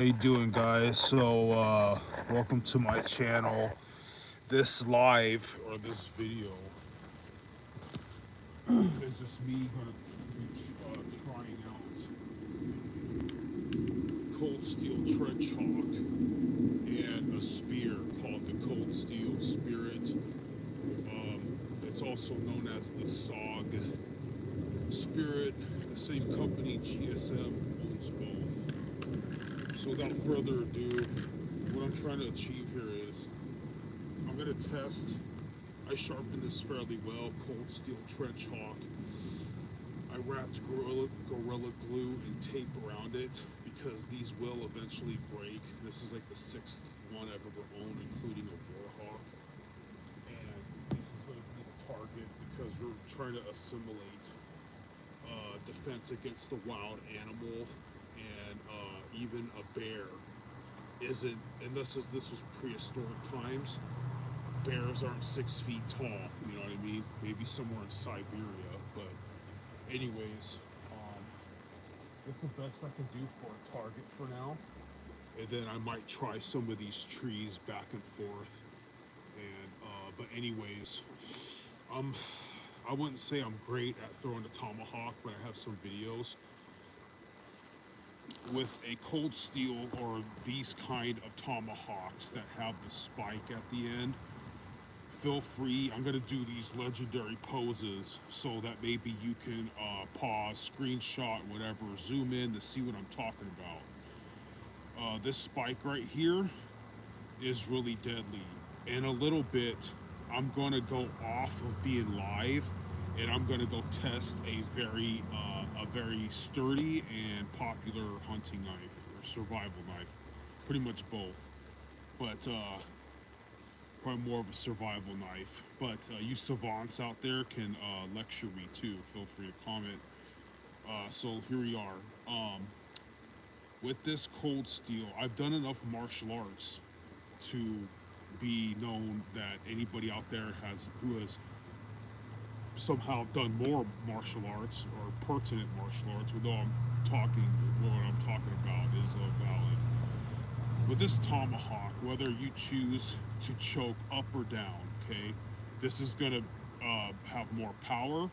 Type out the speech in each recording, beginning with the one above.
How you doing, guys? Welcome to my channel. This live or this video is just me gonna be trying out cold steel trench hawk and a spear called the Cold Steel Spirit. It's also known as the SOG Spirit. The same company, GSM, owns both. So without further ado, what I'm trying to achieve here is I'm going to test. I sharpened this fairly well, cold steel trench hawk. I wrapped gorilla glue and tape around it because these will eventually break. This is like the sixth one I've ever owned, including a warhawk. And this is going to be the target because we're trying to assimilate defense against the wild animal, and even a bear isn't, and this was prehistoric times. Bears aren't 6 feet tall, you know what I mean? Maybe somewhere in Siberia, but anyways, that's the best I can do for a target for now. And then I might try some of these trees back and forth. And but anyways, I wouldn't say I'm great at throwing a tomahawk, but I have some videos. With a cold steel or these kind of tomahawks that have the spike at the end, feel free. I'm going to do these legendary poses so that maybe you can pause, screenshot, whatever, zoom in to see what I'm talking about. This spike right here is really deadly. In a little bit, I'm going to go off of being live and I'm going to go test a very sturdy and popular hunting knife or survival knife. Pretty much both, but probably more of a survival knife. But you savants out there can lecture me too. Feel free to comment. So here we are. With this cold steel, I've done enough martial arts to be known that anybody out there who has somehow done more martial arts or pertinent martial arts, although what I'm talking about is valid. With this tomahawk, whether you choose to choke up or down, okay, this is going to have more power,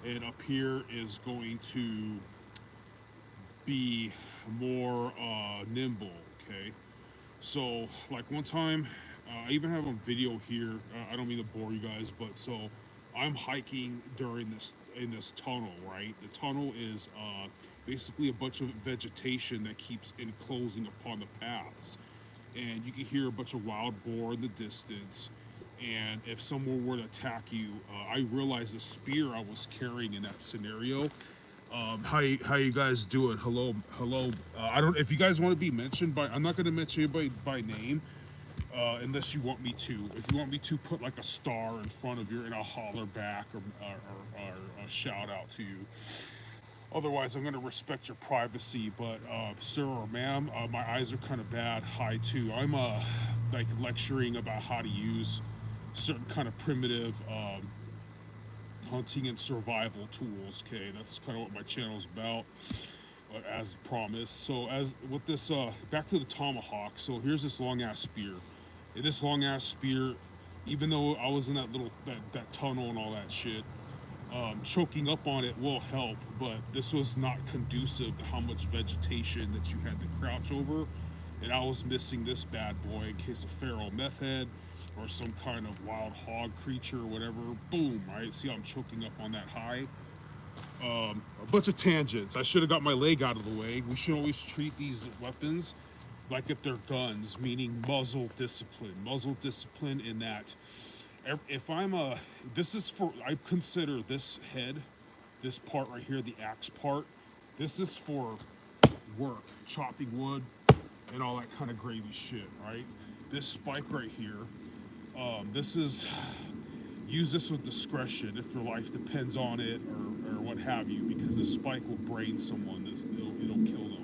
and up here is going to be more nimble, okay? So, like one time, I even have a video here. I don't mean to bore you guys, but so I'm hiking in this tunnel, right? The tunnel is basically a bunch of vegetation that keeps enclosing upon the paths, and you can hear a bunch of wild boar in the distance. And if someone were to attack you, I realized the spear I was carrying in that scenario. How you guys doing? Hello. I don't. If you guys want to be mentioned by, I'm not going to mention anybody by name, unless you want me to. If you want me to put like a star in front of you, and I'll holler back or shout out to you. Otherwise, I'm going to respect your privacy. But sir or ma'am, my eyes are kind of bad. Hi too. I'm like lecturing about how to use certain kind of primitive hunting and survival tools. Okay, that's kind of what my channel is about, as promised. So as with this, back to the tomahawk. So here's this long ass spear. And this long ass spear, even though I was in that tunnel and all that shit, choking up on it will help, but this was not conducive to how much vegetation that you had to crouch over, and I was missing this bad boy in case a feral meth head or some kind of wild hog creature or whatever. Boom, right? See how I'm choking up on that high? A bunch of tangents. I should have got my leg out of the way. We should always treat these weapons like if they're guns, meaning muzzle discipline. Muzzle discipline in that if I consider this head, this part right here, the axe part, this is for work, chopping wood, and all that kind of gravy shit, right? This spike right here, use this with discretion if your life depends on it or what have you, because this spike will brain someone, it'll kill them.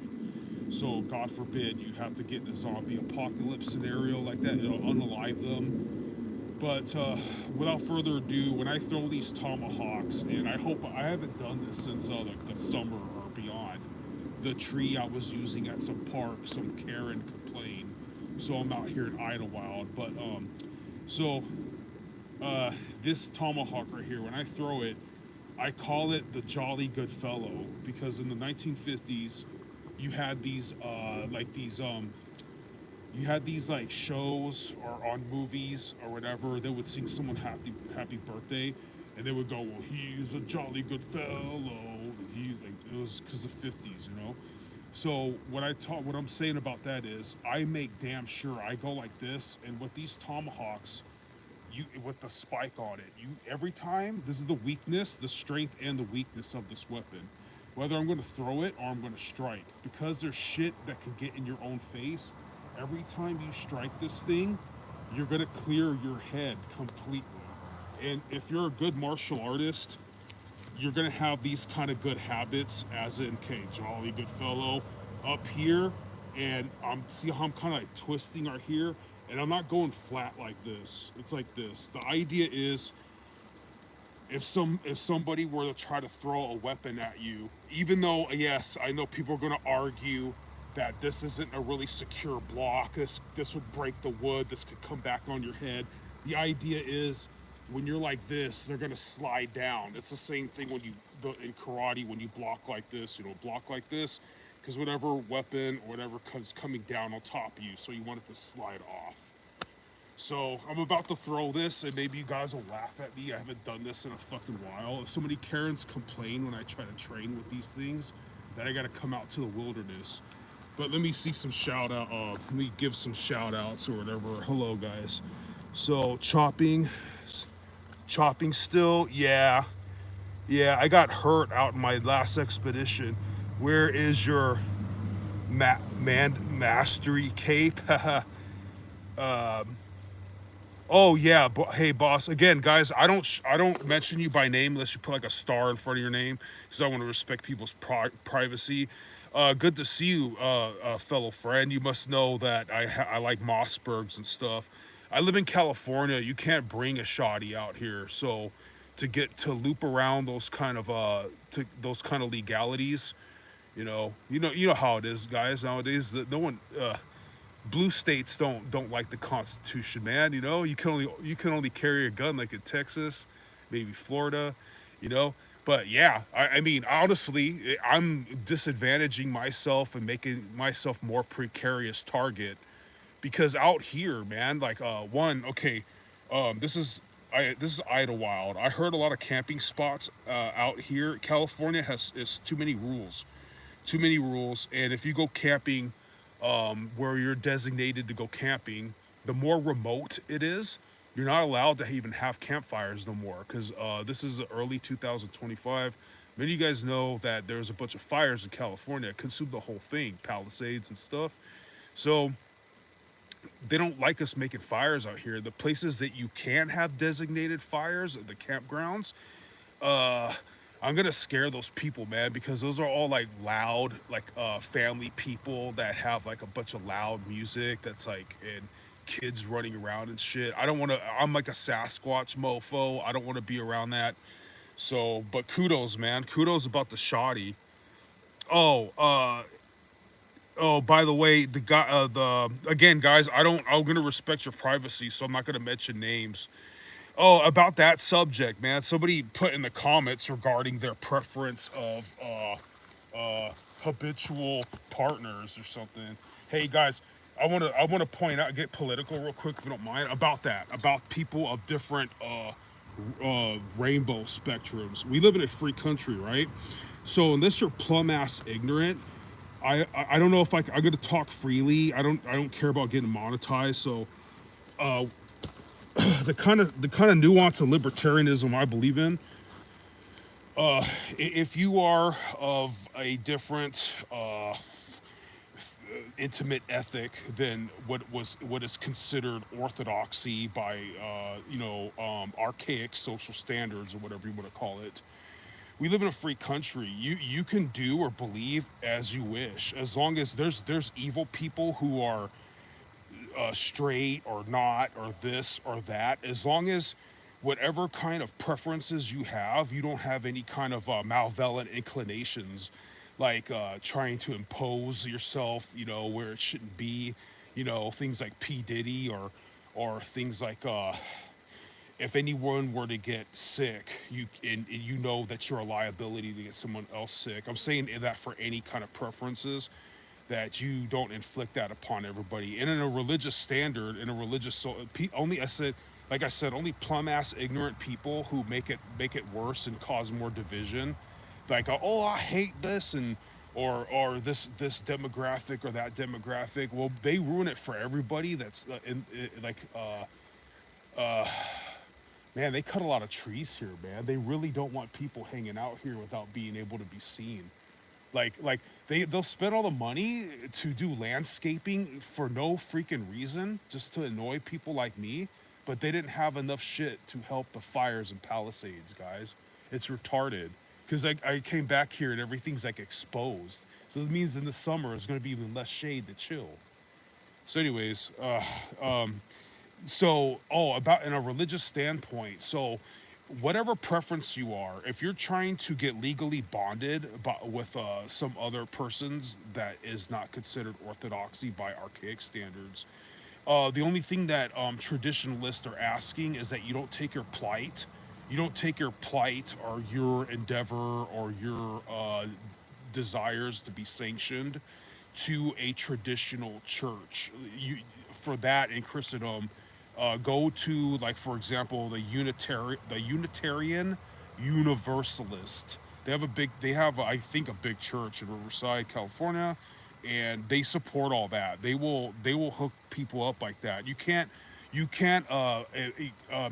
So God forbid you have to get in a zombie apocalypse scenario like that, it'll unalive them. But without further ado, when I throw these tomahawks, and I haven't done this since like the summer or beyond, the tree I was using at some park. Some Karen complained, so I'm out here in Idlewild. But so uh, this tomahawk right here, when I throw it, I call it the Jolly Good Fellow because in the 1950s, you had these you had these like shows or on movies or whatever. They would sing someone happy birthday, and they would go, well, he's a jolly good fellow. He like it was because of 50s, you know. So what I'm saying about that is I make damn sure I go like this, and with these tomahawks, you with the spike on it, you every time this is the weakness, the strength, and the weakness of this weapon. Whether I'm going to throw it or I'm going to strike, because there's shit that can get in your own face. Every time you strike this thing, you're going to clear your head completely. And if you're a good martial artist, you're going to have these kind of good habits, as in, okay, jolly good fellow up here. And see how I'm kind of like twisting right here. And I'm not going flat like this. It's like this. The idea is if somebody were to try to throw a weapon at you, even though yes, I know people are going to argue that this isn't a really secure block. This would break the wood. This could come back on your head. The idea is when you're like this, they're going to slide down. It's the same thing when in karate when you block like this. You know, block like this because whatever weapon or whatever comes coming down on top of you, so you want it to slide off. So I'm about to throw this, and maybe you guys will laugh at me. I haven't done this in a fucking while. If so many Karens complain when I try to train with these things, that I got to come out to the wilderness. But let me see some let me give some shout outs or whatever. Hello, guys. So chopping still, yeah, yeah. I got hurt out in my last expedition. Where is your mastery cape? Oh yeah, hey boss. Again, guys, I don't mention you by name unless you put like a star in front of your name because I want to respect people's privacy. Good to see you, fellow friend. You must know that I like Mossbergs and stuff. I live in California. You can't bring a shoddy out here, so to get to loop around those kind of legalities, you know how it is, guys. Nowadays, no one. Blue states don't like the Constitution, man. You know, you can only carry a gun like in Texas, maybe Florida, you know. But yeah, I mean, honestly, I'm disadvantaging myself and making myself more precarious target because out here, man, like okay, this is Idlewild. I heard a lot of camping spots out here. California has is too many rules, and if you go camping where you're designated to go camping, the more remote it is, you're not allowed to even have campfires no more because this is early 2025. Many of you guys know that there's a bunch of fires in California that consumed the whole thing, Palisades and stuff. So they don't like us making fires out here. The places that you can have designated fires, the campgrounds, uh, I'm gonna scare those people, man, because those are all like loud, like family people that have like a bunch of loud music that's like and kids running around and shit. I don't want to. I'm like a Sasquatch mofo. I don't want to be around that. So, but kudos, man. Kudos about the shoddy. Oh, by the way, the guy, the again, guys, I'm gonna respect your privacy, so I'm not gonna mention names. Oh, about that subject, man. Somebody put in the comments regarding their preference of habitual partners or something. Hey guys, I wanna point out, get political real quick if you don't mind about that, about people of different rainbow spectrums. We live in a free country, right? So unless you're plumb ass ignorant, I don't know if I'm gonna talk freely. I don't care about getting monetized. So uh, the kind of nuance of libertarianism I believe in. If you are of a different intimate ethic than what is considered orthodoxy by archaic social standards or whatever you want to call it, we live in a free country. You can do or believe as you wish, as long as there's evil people who are straight or not or this or that. As long as whatever kind of preferences you have, you don't have any kind of malevolent inclinations. like trying to impose yourself, you know, where it shouldn't be, you know, things like P Diddy or things like if anyone were to get sick, and you know that you're a liability to get someone else sick. I'm saying that for any kind of preferences, that you don't inflict that upon everybody. And in a religious standard, in a religious only I said, like I said, only plum ass ignorant people who make it worse and cause more division, like oh I hate this and or this demographic or that demographic. Well, they ruin it for everybody. That's like man, they cut a lot of trees here, man. They really don't want people hanging out here without being able to be seen. Like they'll spend all the money to do landscaping for no freaking reason, just to annoy people like me, but they didn't have enough shit to help the fires and Palisades, guys. It's retarded. Because I came back here and everything's like exposed. So it means in the summer it's going to be even less shade to chill. So, anyways, about in a religious standpoint, so whatever preference you are, if you're trying to get legally bonded with some other persons that is not considered orthodoxy by archaic standards, the only thing that traditionalists are asking is that you don't take your plight or your endeavor or your desires to be sanctioned to a traditional church. You for that in Christendom, go to, like, for example, the Unitarian Universalist. They have I think a big church in Riverside, California, and they support all that. They will hook people up like that. You can't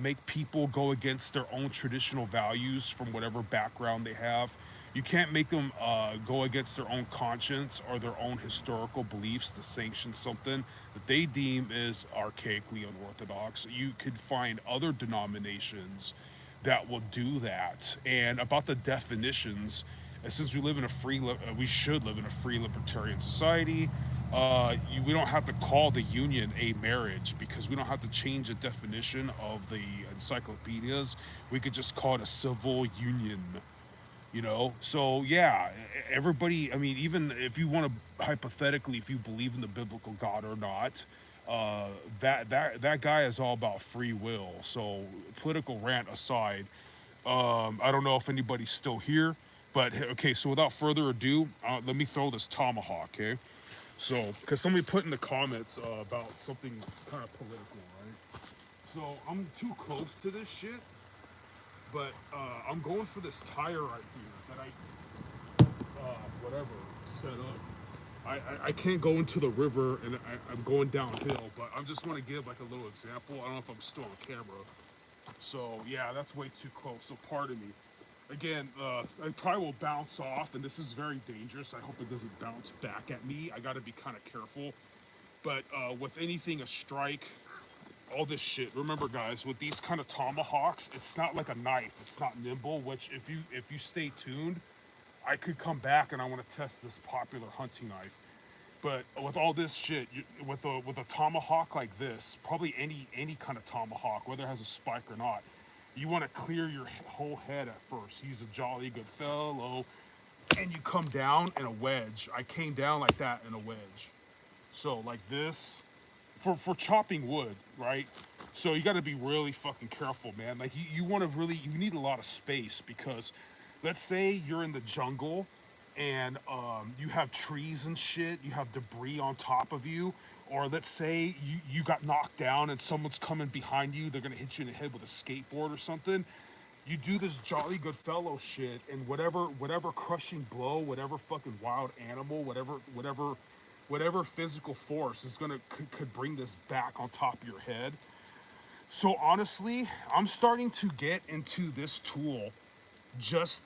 make people go against their own traditional values from whatever background they have. You can't make them go against their own conscience or their own historical beliefs to sanction something that they deem is archaically unorthodox. You could find other denominations that will do that. And about the definitions, since we should live in a free libertarian society. We don't have to call the union a marriage because we don't have to change the definition of the encyclopedias. We could just call it a civil union, you know. So yeah, everybody, I mean, even if you want to hypothetically, if you believe in the biblical God or not, that guy is all about free will. So political rant aside, I don't know if anybody's still here, but okay, so without further ado, let me throw this tomahawk. Okay, so because somebody put in the comments about something kind of political, right? So I'm too close to this shit, but I'm going for this tire right here that whatever set up. I can't go into the river, and I'm going downhill, but I just want to give like a little example. I don't know if I'm still on camera. So yeah, that's way too close, so pardon me. Again, I probably will bounce off, and this is very dangerous. I hope it doesn't bounce back at me. I got to be kind of careful. But with anything, a strike, all this shit. Remember, guys, with these kind of tomahawks, it's not like a knife. It's not nimble. Which, if you stay tuned, I could come back and I want to test this popular hunting knife. But with all this shit, with a tomahawk like this, probably any kind of tomahawk, whether it has a spike or not, you want to clear your whole head at first. Use a jolly good fellow, and you come down in a wedge. I came down like that in a wedge. So like this, for chopping wood, right? So you got to be really fucking careful, man. Like you want to really, you need a lot of space because, let's say you're in the jungle and you have trees and shit, you have debris on top of you, or let's say you got knocked down and someone's coming behind you, they're gonna hit you in the head with a skateboard or something. You do this jolly good fellow shit, and whatever crushing blow, whatever fucking wild animal, whatever physical force is could bring this back on top of your head. So honestly, I'm starting to get into this tool just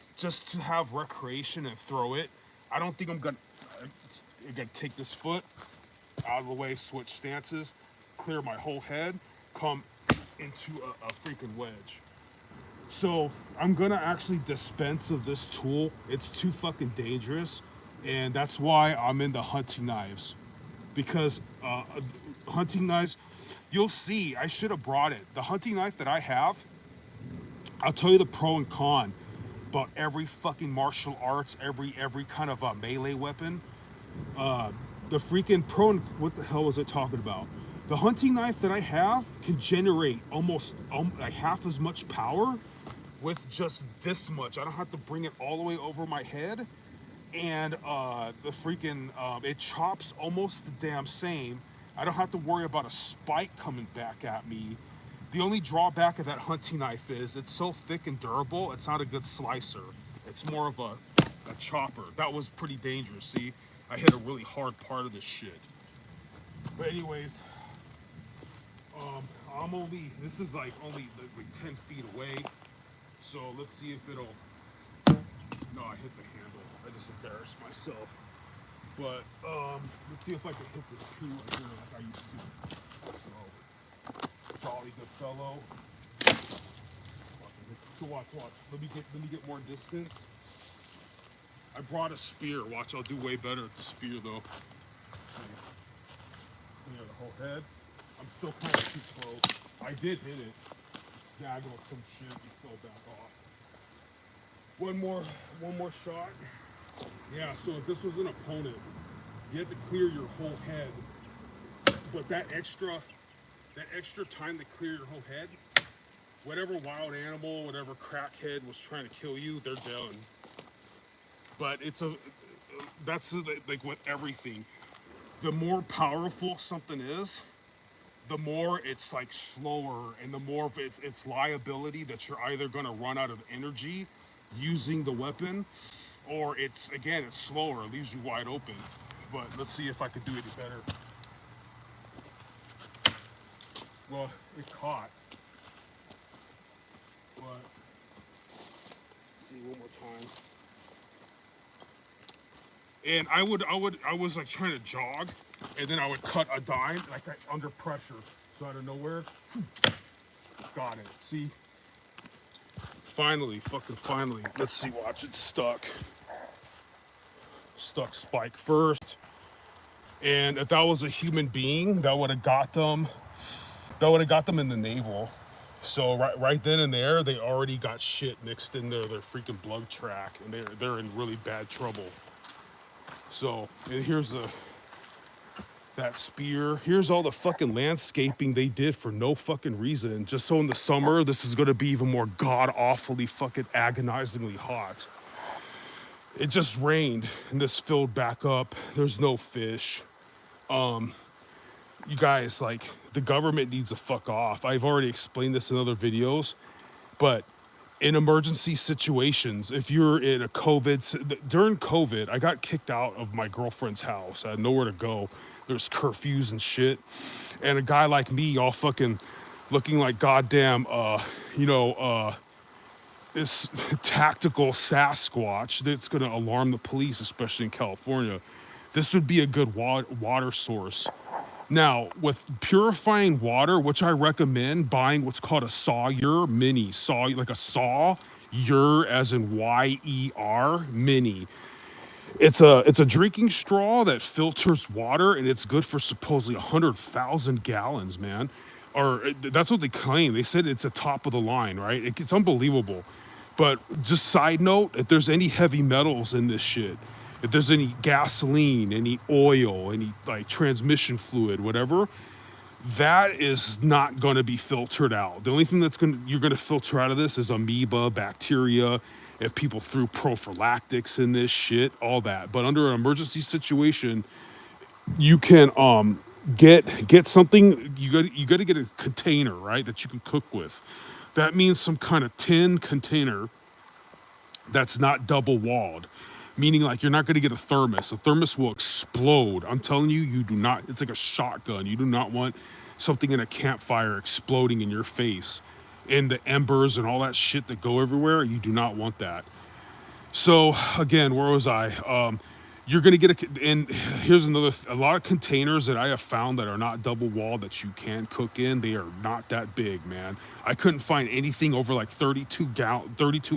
to have recreation and throw it. I don't think I'm gonna take this foot out of the way, switch stances, clear my whole head, come into a freaking wedge. So I'm gonna actually dispense of this tool. It's too fucking dangerous, and that's why I'm into hunting knives. Because hunting knives, you'll see, I should have brought it. The hunting knife that I have, I'll tell you the pro and con. about every fucking martial arts, every kind of melee weapon. The freaking pro, what the hell was it talking about? The hunting knife that I have can generate almost like half as much power with just this much. I don't have to bring it all the way over my head. And the freaking, it chops almost the damn same. I don't have to worry about a spike coming back at me. The only drawback of that hunting knife is it's so thick and durable, it's not a good slicer. It's more of a chopper. That was pretty dangerous, see? I hit a really hard part of this shit. But anyways, this is like only like 10 feet away. So let's see if it'll, no, I hit the handle. I just embarrassed myself. But let's see if I can hit this tree right here like I used to. So, jolly good fellow. So watch. Let me get more distance. I brought a spear. Watch, I'll do way better at the spear though. Clear the whole head. I'm still kind of too close. I did hit it. Snagged on some shit and fell back off. One more shot. Yeah, so if this was an opponent, you had to clear your whole head. But that extra time to clear your whole head, whatever wild animal, whatever crackhead was trying to kill you, they're done. But that's like with everything. The more powerful something is, the more it's like slower, and the more of its liability that you're either gonna run out of energy using the weapon, or it's slower, it leaves you wide open. But let's see if I could do any better. Well, it caught. But let's see one more time. And I was like trying to jog, and then I would cut a dime like that under pressure. So out of nowhere, got it. See? Finally, fucking finally. Let's see, watch, it's stuck. Stuck spike first. And if that was a human being, that would have got them in the navel. So right then and there, they already got shit mixed in their freaking blood track, and they're in really bad trouble. So, and here's that spear. Here's all the fucking landscaping they did for no fucking reason. Just so in the summer, this is gonna be even more god-awfully fucking agonizingly hot. It just rained, and this filled back up. There's no fish. You guys, like, the government needs to fuck off. I've already explained this in other videos, but in emergency situations, if you're in a during COVID, I got kicked out of my girlfriend's house. I had nowhere to go. There's curfews and shit. And a guy like me, all fucking looking like goddamn, this tactical Sasquatch that's gonna alarm the police, especially in California. This would be a good water source. Now, with purifying water, which I recommend buying what's called a Sawyer mini. Like a Sawyer as in Y-E-R mini. It's a drinking straw that filters water, and it's good for supposedly 100,000 gallons, man. Or that's what they claim. They said it's a top of the line, right? It's unbelievable. But just side note, if there's any heavy metals in this shit, if there's any gasoline, any oil, any like transmission fluid, whatever, that is not going to be filtered out. The only thing you're going to filter out of this is amoeba, bacteria, if people threw prophylactics in this shit, all that. But under an emergency situation, you can get something. You got to get a container, right, that you can cook with. That means some kind of tin container that's not double walled. Meaning, like, you're not going to get a thermos. A thermos will explode. I'm telling you, you do not. It's like a shotgun. You do not want something in a campfire exploding in your face. And the embers and all that shit that go everywhere, you do not want that. So, again, where was I? You're going to get and here's a lot of containers that I have found that are not double walled that you can cook in. They are not that big, man. I couldn't find anything over like 32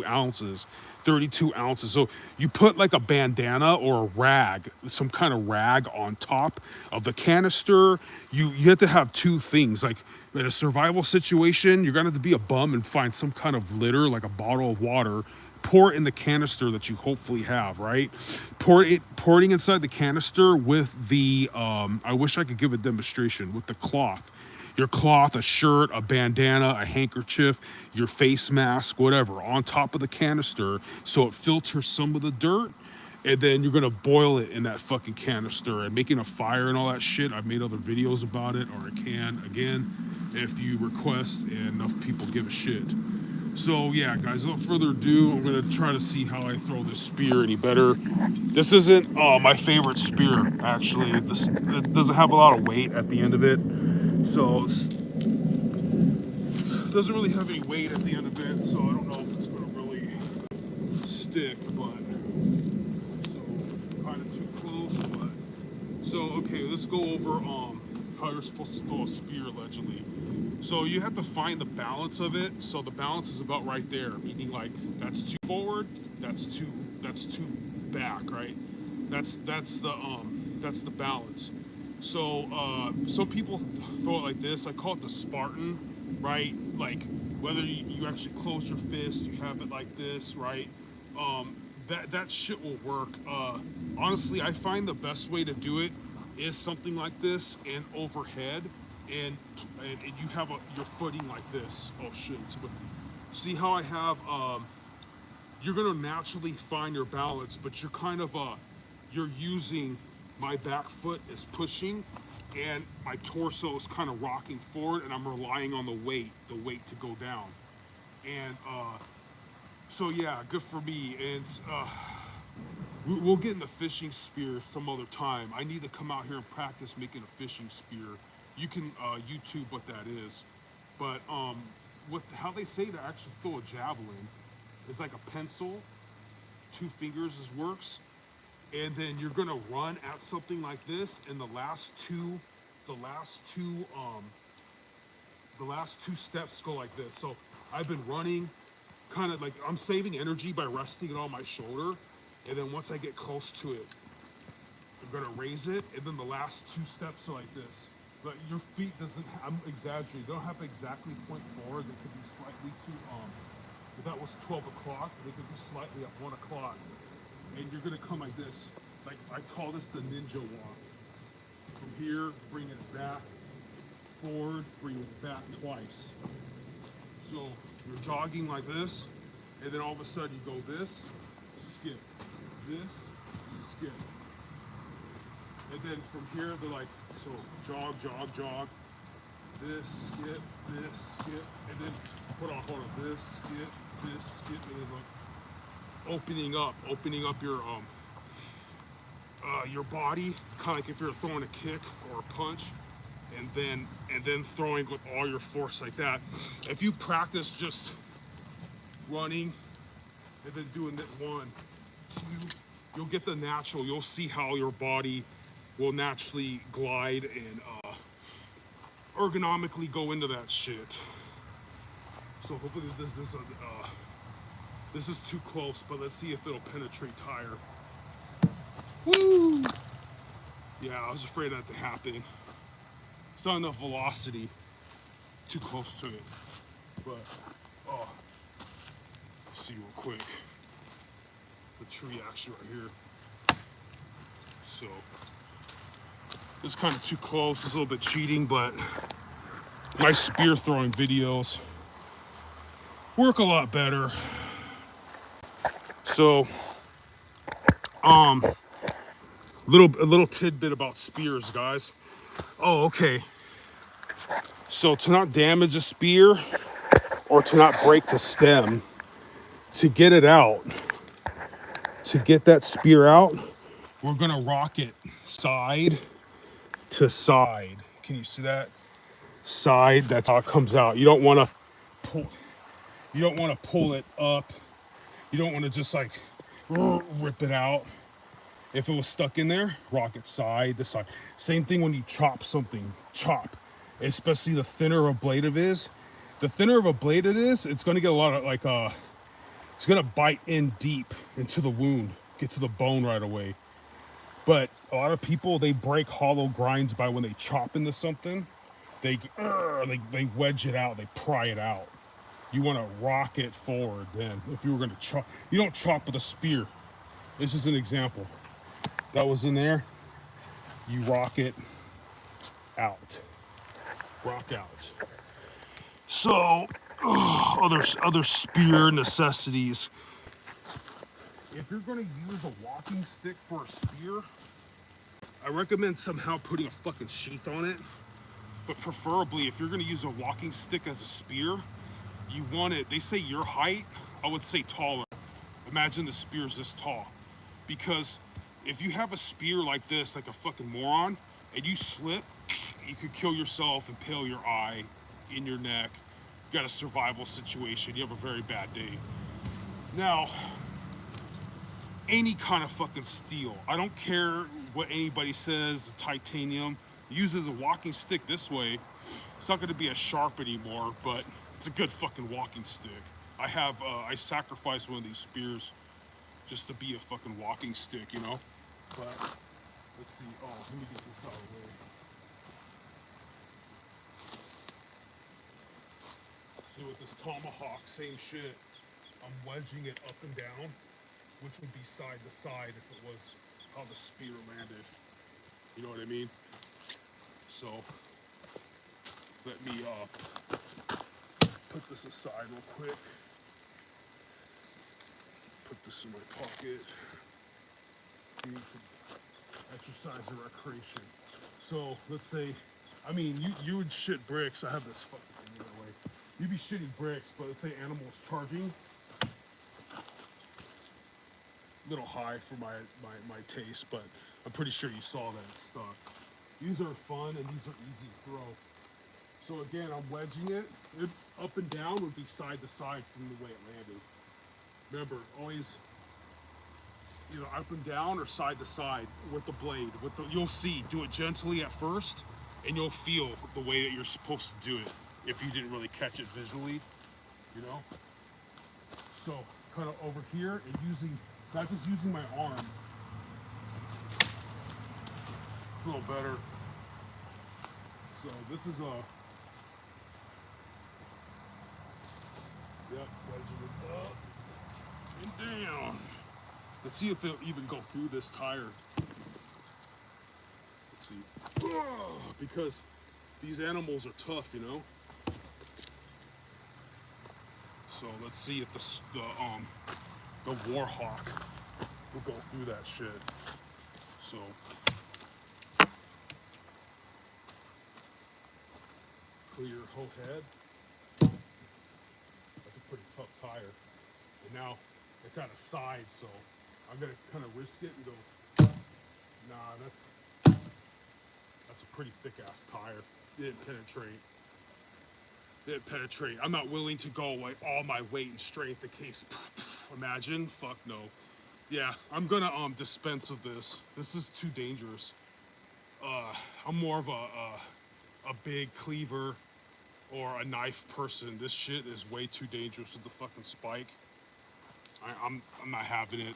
ounces. 32 ounces. So you put like a bandana or a rag, some kind of rag on top of the canister. You have to have two things. Like in a survival situation, you're going to have to be a bum and find some kind of litter, like a bottle of water, pour it in the canister that you hopefully have, right? Pouring inside the canister with the, I wish I could give a demonstration, with the cloth. Your cloth, a shirt, a bandana, a handkerchief, your face mask, whatever, on top of the canister so it filters some of the dirt. And then you're gonna boil it in that fucking canister and making a fire and all that shit. I've made other videos about it, or I can again if you request and enough people give a shit. So yeah, guys, without further ado, I'm gonna try to see how I throw this spear any better. This isn't my favorite spear, actually. It doesn't have a lot of weight at the end of it, so it doesn't really have any weight at the end of it. So I don't know if it's gonna really stick, but so kind of too close. But so okay, let's go over how you're supposed to throw a spear allegedly. So you have to find the balance of it. So the balance is about right there, meaning like that's too forward, that's too back, right? That's the balance. So some people throw it like this. I call it the Spartan, right? Like whether you actually close your fist, you have it like this, right? That shit will work. Honestly, I find the best way to do it is something like this and overhead. And you have your footing like this. Oh shit! See how I have? You're gonna naturally find your balance, but you're kind of you're using my back foot is pushing, and my torso is kind of rocking forward, and I'm relying on the weight to go down. And so yeah, good for me. And we'll get in the fishing spear some other time. I need to come out here and practice making a fishing spear. You can YouTube what that is, but how they say to actually throw a javelin is like a pencil, 2 fingers works, and then you're gonna run at something like this, and the last two steps go like this. So I've been running, kind of like I'm saving energy by resting it on my shoulder, and then once I get close to it, I'm gonna raise it, and then the last 2 steps are like this. But your feet I'm exaggerating, they don't have to exactly point forward. They could be slightly too, if that was 12 o'clock, they could be slightly at 1 o'clock. And you're gonna come like this. Like, I call this the ninja walk. From here, bring it back, forward, bring it back twice. So you're jogging like this, and then all of a sudden you go this, skip, this, skip. And then from here, they're like, so jog, jog, jog, this, skip, and then hold on, this, skip, and then like opening up your body, kind of like if you're throwing a kick or a punch, and then throwing with all your force like that. If you practice just running and then doing that 1, 2, you'll get the natural. You'll see how your body will naturally glide and ergonomically go into that shit. So hopefully this is too close, but let's see if it'll penetrate tire. Woo! Yeah, I was afraid that to happen. It's not enough velocity. Too close to it. But let's see real quick. The tree actually right here. So it's kind of too close. It's a little bit cheating, but my spear throwing videos work a lot better. So, a little tidbit about spears, guys. Oh, okay. So to not damage a spear or to not break the stem, to get it out, to get that spear out, we're gonna rock it side to side. Can you see that? Side, that's how it comes out. You don't wanna pull it up. You don't wanna just like rip it out. If it was stuck in there, rock it side to side. Same thing when you chop something, especially the thinner a blade it is. The thinner of a blade it is, it's gonna get a lot of like, it's gonna bite in deep into the wound, get to the bone right away. But a lot of people, they break hollow grinds by when they chop into something, they wedge it out, they pry it out. You want to rock it forward. Then, if you were going to chop, you don't chop with a spear. This is an example. That was in there. You rock it out. Rock out. So, other spear necessities. If you're going to use a walking stick for a spear, I recommend somehow putting a fucking sheath on it. But preferably, if you're going to use a walking stick as a spear, you want it, they say your height, I would say taller. Imagine the spear's this tall. Because if you have a spear like this, like a fucking moron, and you slip, you could kill yourself, impale your eye, in your neck. You got a survival situation. You have a very bad day. Now, any kind of fucking steel. I don't care what anybody says, titanium. Use it as a walking stick this way. It's not going to be as sharp anymore, but it's a good fucking walking stick. I sacrificed one of these spears just to be a fucking walking stick, you know? But, let's see. Oh, let me get this out of the way. See, with this tomahawk, same shit. I'm wedging it up and down, which would be side to side if it was how the spear landed. You know what I mean? So, let me put this aside real quick. Put this in my pocket. Need some exercise and recreation. So, let's say, I mean, you would shit bricks. I have this fucking thing the other way. You'd be shitting bricks, but let's say animals charging. Little high for my taste, but I'm pretty sure you saw that it's stuck. These are fun and these are easy to throw. So again, I'm wedging it. Up and down would be side to side from the way it landed. Remember, always either up and down or side to side with the blade. You'll see, do it gently at first, and you'll feel the way that you're supposed to do it if you didn't really catch it visually, you know? So kind of over here and not just using my arm. It's a little better. So this is wedging it up and down. Let's see if it'll even go through this tire. Let's see. Because these animals are tough, you know? So let's see if the Warhawk will go through that shit. So clear your whole head. That's a pretty tough tire. And now it's at a side, so I'm gonna kind of risk it and go, nah, that's a pretty thick ass tire. It didn't penetrate. I'm not willing to go like all my weight and strength in case. Imagine, fuck no. Yeah, I'm gonna dispense of this. This is too dangerous. I'm more of a big cleaver or a knife person. This shit is way too dangerous with the fucking spike. I'm not having it.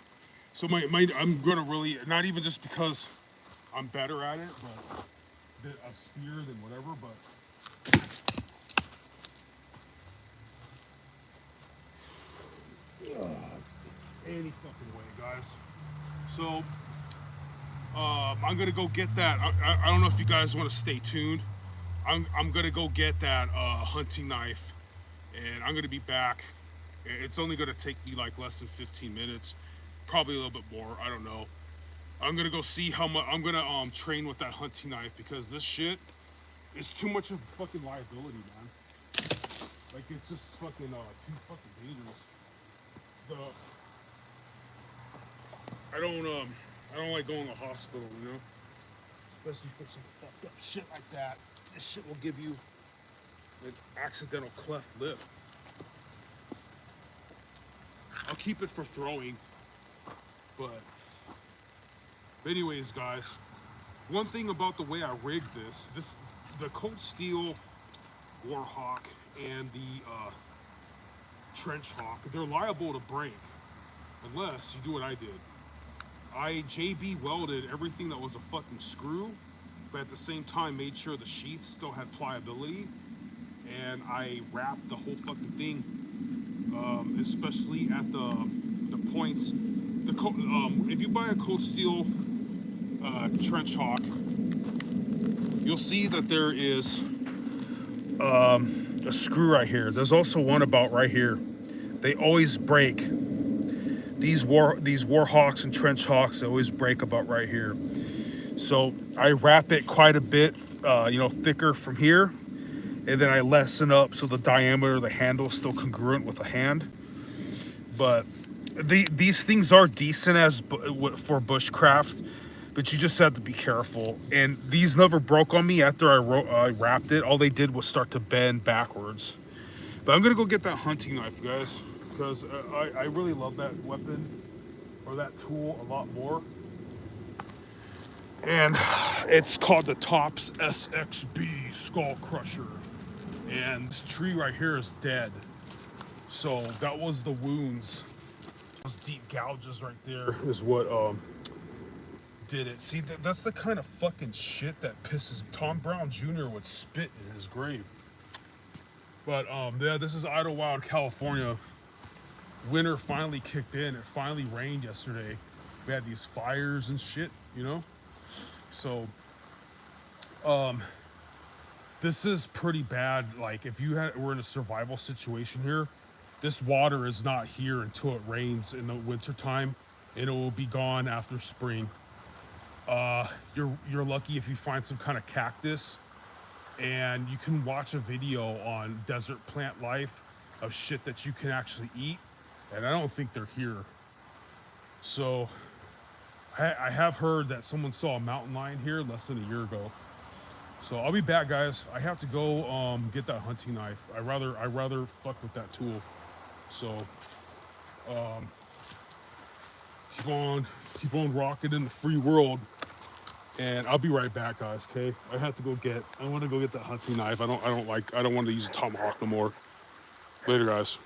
So I'm gonna really, not even just because I'm better at it, but a spear than whatever, but any fucking way, guys. So I'm gonna go get that. I don't know if you guys want to stay tuned. I'm gonna go get that hunting knife, and I'm gonna be back. It's only gonna take me like less than 15 minutes, probably a little bit more. I don't know. I'm gonna go see how much. I'm gonna train with that hunting knife because this shit is too much of a fucking liability, man. Like it's just fucking too fucking dangerous. I don't like going to the hospital, you know, especially for some fucked up shit like that. This shit will give you an accidental cleft lip. I'll keep it for throwing, but anyways, guys, one thing about the way I rigged the Cold Steel Warhawk and the Trench Hawk, they're liable to break unless you do what I did. I JB welded everything that was a fucking screw, but at the same time made sure the sheath still had pliability, and I wrapped the whole fucking thing especially at the points. If you buy a cold steel trench hawk, you'll see that there is a screw right here. There's also one about right here. They always break. These war hawks and trench hawks, they always break about right here. So I wrap it quite a bit, thicker from here, and then I lessen up so the diameter of the handle is still congruent with the hand. But these things are decent for bushcraft, but you just have to be careful. And these never broke on me after I wrapped it. All they did was start to bend backwards. But I'm gonna go get that hunting knife, guys, because I really love that weapon or that tool a lot more. And it's called the Tops SXB Skull Crusher. And this tree right here is dead. So that was the wounds. Those deep gouges right there is what did it. See, that's the kind of fucking shit that pisses Tom Brown Jr. would spit in his grave. But yeah, this is Idlewild, California. Winter finally kicked in. It finally rained yesterday. We had these fires and shit, you know? So this is pretty bad. Like, if we're in a survival situation here, this water is not here until it rains in the winter time, and it will be gone after spring. You're lucky if you find some kind of cactus, and you can watch a video on Desert Plant Life of shit that you can actually eat, and I don't think they're here. So I have heard that someone saw a mountain lion here less than a year ago. So I'll be back, guys. I have to go get that hunting knife. I rather fuck with that tool. So keep on rocking in the free world, and I'll be right back, guys. Okay, I want to go get that hunting knife. I don't want to use a tomahawk no more. Later, guys.